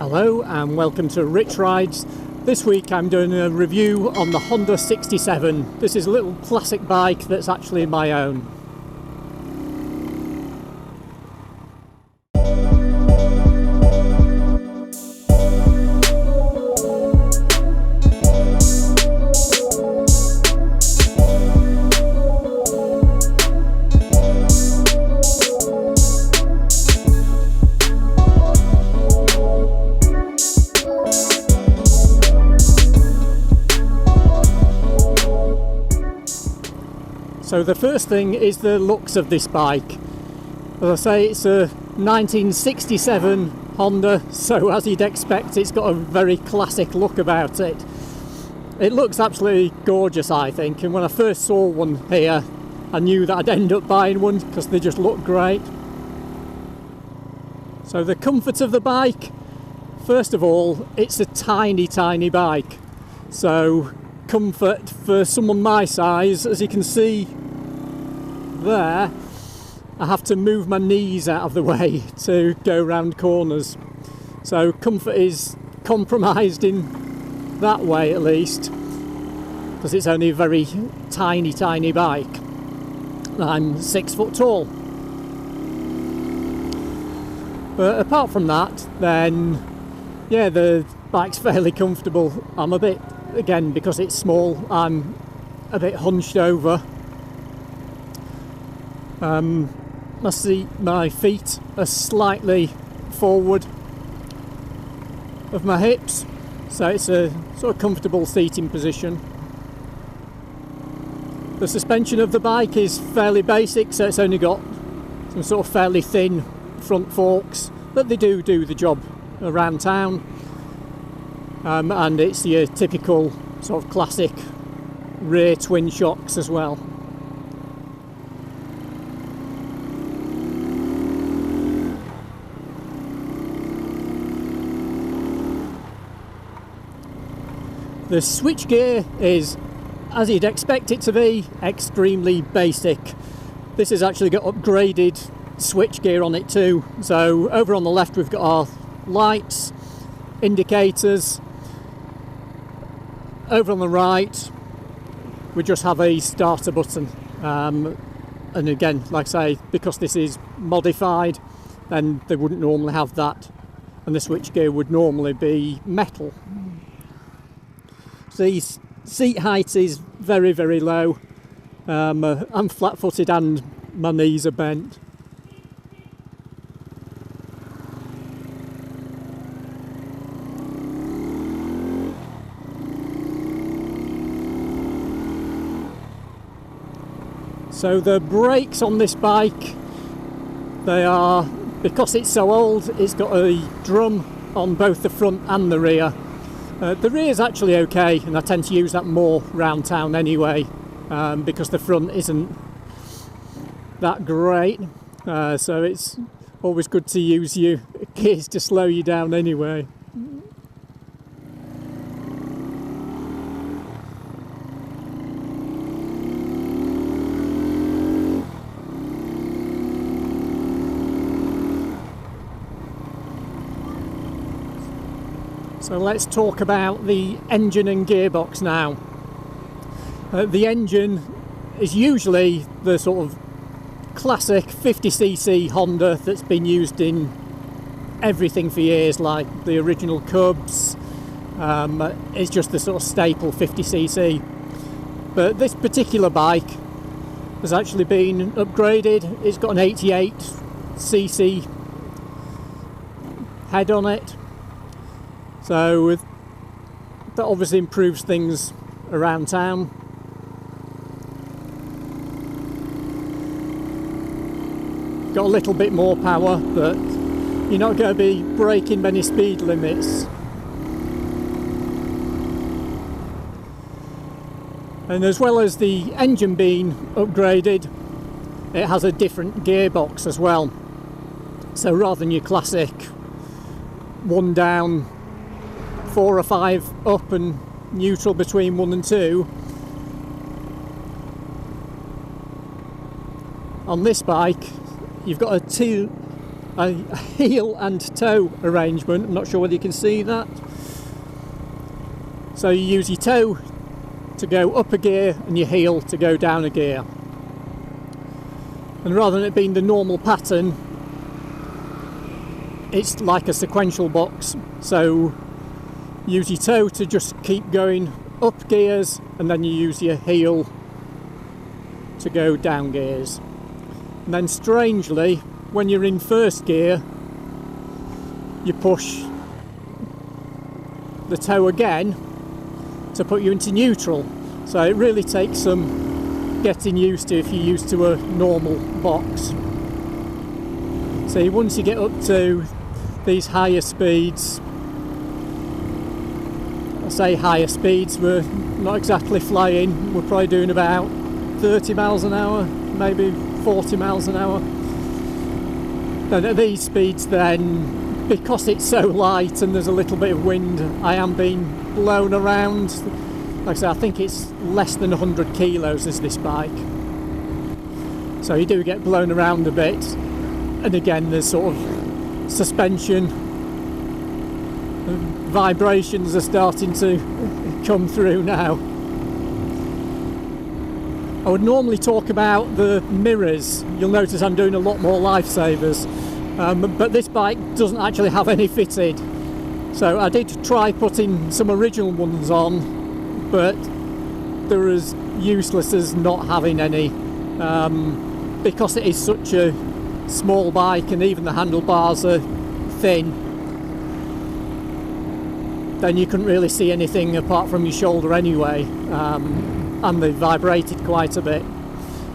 Hello and welcome to Rich Rides. This week I'm doing a review on the Honda 67. This is a little classic bike that's actually my own. So the first thing is the looks of this bike. As I say, it's a 1967 Honda, so as you'd expect, it's got a very classic look about it. It looks absolutely gorgeous, I think, and when I first saw one here, I knew that I'd end up buying one because they just look great. So the comfort of the bike, first of all, it's a tiny bike. So comfort for someone my size, as you can see there, I have to move my knees out of the way to go round corners, so comfort is compromised in that way at least, because it's only a very tiny bike. I'm 6 foot tall, but apart from that, then yeah, the bike's fairly comfortable. I'm a bit, again, because it's small, I'm a bit hunched over. My feet are slightly forward of my hips, so it's a sort of comfortable seating position. The suspension of the bike is fairly basic, so it's only got some sort of fairly thin front forks, but they do the job around town. And it's your typical sort of classic rear twin shocks as well. The switchgear is, as you'd expect it to be, extremely basic. This has actually got upgraded switchgear on it too. So over on the left we've got our lights, indicators. Over on the right we just have a starter button, and again, like I say, because this is modified, then they wouldn't normally have that, and the switchgear would normally be metal. The seat height is very low. I'm flat-footed and my knees are bent. So the brakes on this bike, they are, because it's so old, it's got a drum on both the front and the rear. The rear is actually okay, and I tend to use that more round town anyway, because the front isn't that great, so it's always good to use your gears to slow you down anyway. So let's talk about the engine and gearbox now. The engine is usually the sort of classic 50cc Honda that's been used in everything for years, like the original Cubs. It's just the sort of staple 50cc. But this particular bike has actually been upgraded. It's got an 88cc head on it. So that obviously improves things around town. Got a little bit more power, but you're not going to be breaking many speed limits. And as well as the engine being upgraded, it has a different gearbox as well. So rather than your classic one down, 4 or 5 up and neutral between 1 and 2, on this bike you've got a a heel and toe arrangement. I'm not sure whether you can see that. So you use your toe to go up a gear and your heel to go down a gear. And rather than it being the normal pattern, it's like a sequential box. So use your toe to just keep going up gears, and then you use your heel to go down gears. And then strangely, when you're in first gear, you push the toe again to put you into neutral. So it really takes some getting used to if you're used to a normal box. So once you get up to these higher speeds, I say higher speeds, we're not exactly flying, we're probably doing about 30 miles an hour, maybe 40 miles an hour. And at these speeds then, because it's so light and there's a little bit of wind, I am being blown around. Like I say, I think it's less than 100 kilos is this bike. So you do get blown around a bit. And again, there's sort of suspension, vibrations are starting to come through now. I would normally talk about the mirrors. You'll notice I'm doing a lot more lifesavers, but this bike doesn't actually have any fitted. So I did try putting some original ones on, but they're as useless as not having any, because it is such a small bike and even the handlebars are thin. Then you couldn't really see anything apart from your shoulder anyway, and they vibrated quite a bit.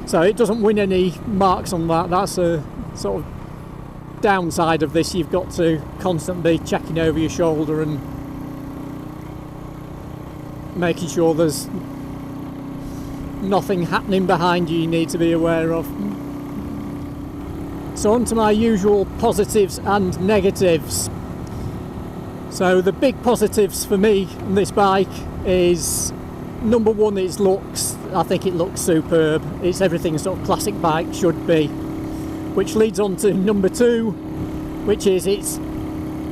So it doesn't win any marks on that. That's a sort of downside of this. You've got to constantly be checking over your shoulder and making sure there's nothing happening behind you need to be aware of. So on to my usual positives and negatives. So the big positives for me on this bike is, number one, its looks. I think it looks superb. It's everything a sort of classic bike should be. Which leads on to number two, which is it's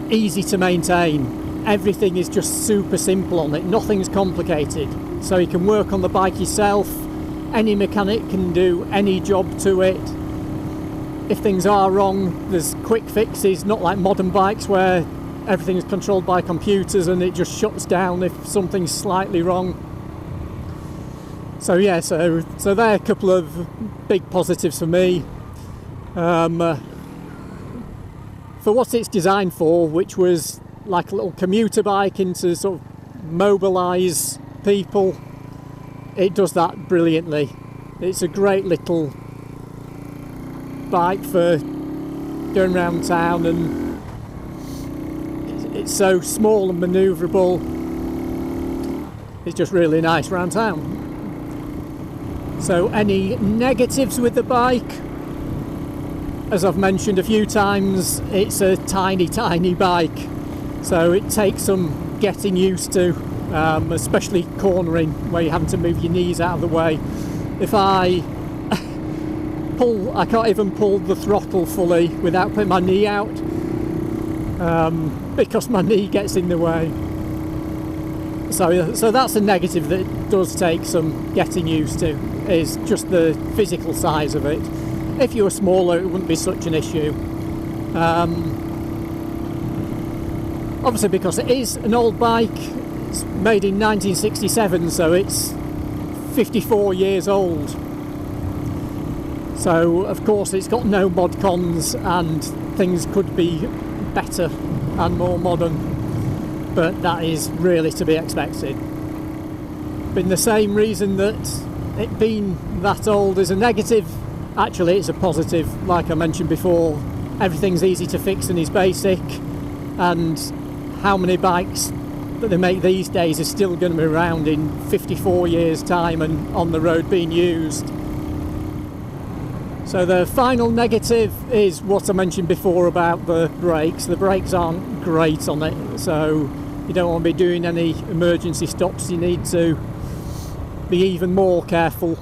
easy to maintain. Everything is just super simple on it. Nothing's complicated. So you can work on the bike yourself. Any mechanic can do any job to it. If things are wrong, there's quick fixes, not like modern bikes where everything is controlled by computers and it just shuts down if something's slightly wrong. So yeah, so they're a couple of big positives for me. For what it's designed for, which was like a little commuter bike into sort of mobilise people, it does that brilliantly. It's a great little bike for going around town, and it's so small and manoeuvrable. It's just really nice around town. So any negatives with the bike? As I've mentioned a few times, it's a tiny bike, so it takes some getting used to, especially cornering where you're having to move your knees out of the way. If I can't even pull the throttle fully without putting my knee out, because my knee gets in the way. So that's a negative that it does take some getting used to, is just the physical size of it. If you were smaller, it wouldn't be such an issue. Obviously, because it is an old bike, it's made in 1967, so it's 54 years old. So, of course, it's got no mod cons and things could be better and more modern, but that is really to be expected. Been the same reason that it being that old is a negative. Actually, it's a positive. Like I mentioned before, everything's easy to fix and is basic, and how many bikes that they make these days are still going to be around in 54 years time and on the road being used. So the final negative is what I mentioned before about the brakes. The brakes aren't great on it, so you don't want to be doing any emergency stops. You need to be even more careful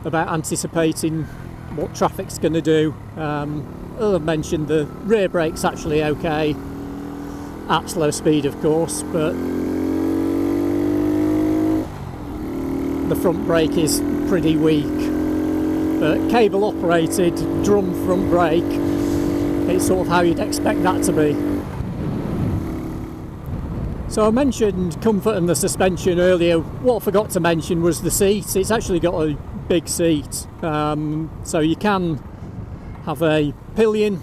about anticipating what traffic's going to do. As I mentioned, the rear brake's actually okay at slow speed, of course, but the front brake is pretty weak. But cable operated drum front brake, it's sort of how you'd expect that to be. So I mentioned comfort and the suspension earlier. What I forgot to mention was the seat. It's actually got a big seat, so you can have a pillion.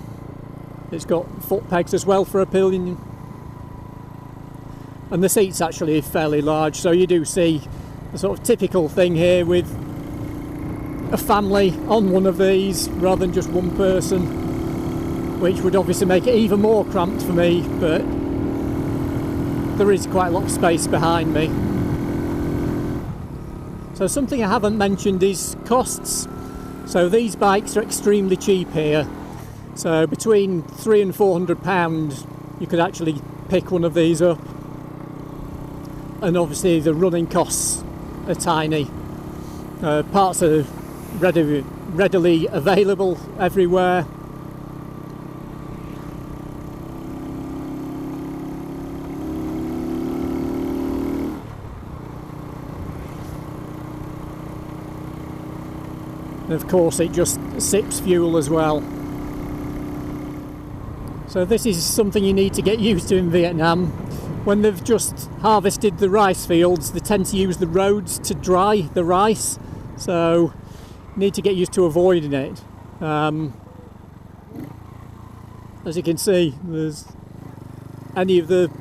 It's got foot pegs as well for a pillion, and the seat's actually fairly large, so you do see a sort of typical thing here with a family on one of these rather than just one person, which would obviously make it even more cramped for me, but there is quite a lot of space behind me. So something I haven't mentioned is costs. So these bikes are extremely cheap here. So between £300 and £400 you could actually pick one of these up. And obviously the running costs are tiny. Parts are readily available everywhere. And of course it just sips fuel as well. So this is something you need to get used to in Vietnam. When they've just harvested the rice fields, they tend to use the roads to dry the rice, so you need to get used to avoiding it. As you can see, there's any of the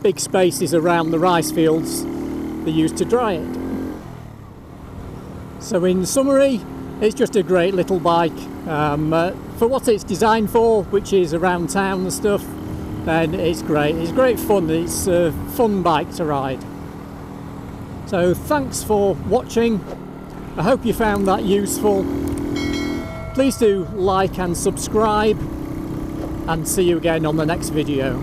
big spaces around the rice fields they use to dry it. So in summary, it's just a great little bike. For what it's designed for, which is around town and stuff, then it's great. It's great fun. It's a fun bike to ride. So thanks for watching. I hope you found that useful. Please do like and subscribe, and see you again on the next video.